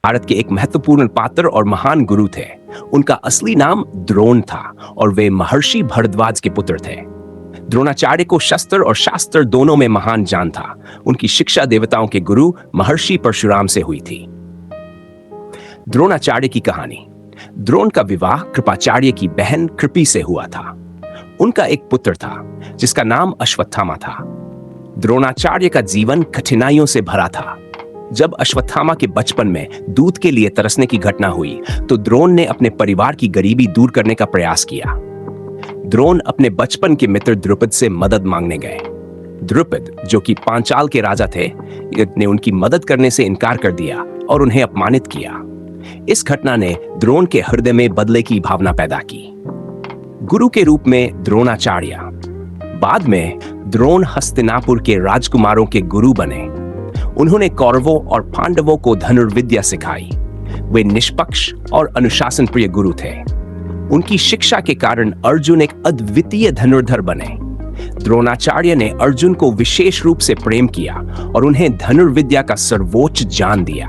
भारत के एक महत्वपूर्ण पात्र और महान गुरु थे। उनका असली नाम द्रोण था और वे महर्षि भरद्वाज के पुत्र थे। द्रोणाचार्य को शस्त्र और शास्त्र दोनों में महान ज्ञान था। उनकी शिक्षा देवताओं के गुरु महर्षि परशुराम से हुई थी। द्रोणाचार्य की कहानी। द्रोण का विवाह कृपाचार्य की बहन कृपि से हुआ था। उनका एक पुत्र था जिसका नाम अश्वत्थामा था। द्रोणाचार्य का जीवन कठिनाइयों से भरा था। जब अश्वत्थामा के बचपन में दूध के लिए तरसने की घटना हुई तो द्रोण ने अपने परिवार की गरीबी दूर करने का प्रयास किया। द्रोण अपने बचपन के मित्र द्रुपद से मदद मांगने गए। द्रुपद, जो कि पांचाल के राजा थे, ने उनकी मदद करने से इनकार कर दिया और उन्हें अपमानित किया। इस घटना ने द्रोण के हृदय में बदले की भावना पैदा की। गुरु के रूप में द्रोणाचार्य। बाद में द्रोण हस्तिनापुर के राजकुमारों के गुरु बने। उन्होंने कौरवों और पांडवों को धनुर्विद्या सिखाई। वे निष्पक्ष और अनुशासन प्रिय गुरु थे। उनकी शिक्षा के कारण अर्जुन एक अद्वितीय धनुर्धर बने। द्रोणाचार्य ने अर्जुन को विशेष रूप से प्रेम किया और उन्हें धनुर्विद्या का सर्वोच्च ज्ञान दिया।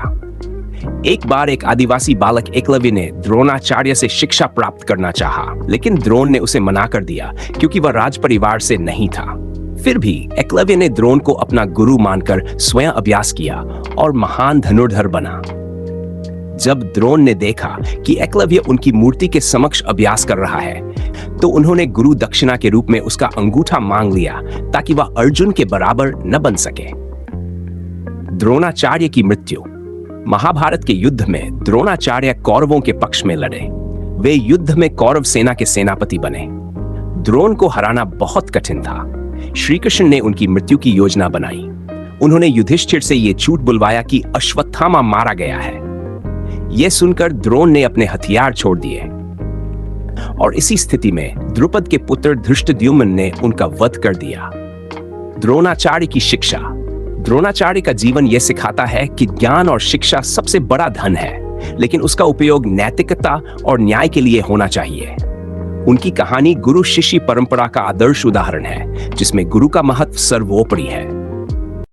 एक बार एक आदिवासी बालक एकलव्य ने द्रोणाचार्य से शिक्षा प्राप्त करना चाहा, लेकिन द्रोण ने उसे मना कर दिया क्योंकि वह राज परिवार से नहीं था। फिर भी एकलव्य ने द्रोण को अपना गुरु मानकर स्वयं अभ्यास किया और महान धनुर्धर बना। जब द्रोण ने देखा कि एकलव्य उनकी मूर्ति के समक्ष अभ्यास कर रहा है तो उन्होंने गुरु दक्षिणा के रूप में उसका अंगूठा मांग लिया ताकि वह अर्जुन के बराबर न बन सके। द्रोणाचार्य की मृत्यु। महाभारत के युद्ध में द्रोणाचार्य कौरवों के पक्ष में लड़े। वे युद्ध में कौरव सेना के सेनापति बने। द्रोण को हराना बहुत कठिन था। श्री कृष्ण ने उनकी मृत्यु की योजना बनाई। उन्होंने युधिष्ठिर से यह झूठ बुलवाया कि अश्वत्थामा मारा गया है। यह सुनकर द्रोण ने अपने हथियार छोड़ दिए और इसी स्थिति में द्रुपद के पुत्र धृष्टद्युम्न ने उनका वध कर दिया। द्रोणाचार्य की शिक्षा। द्रोणाचार्य का जीवन यह सिखाता है कि ज्ञान और शिक्षा सबसे बड़ा धन है, लेकिन उसका उपयोग नैतिकता और न्याय के लिए होना चाहिए। उनकी कहानी गुरु शिष्य परंपरा का आदर्श उदाहरण है, जिसमें गुरु का महत्व सर्वोपरि है।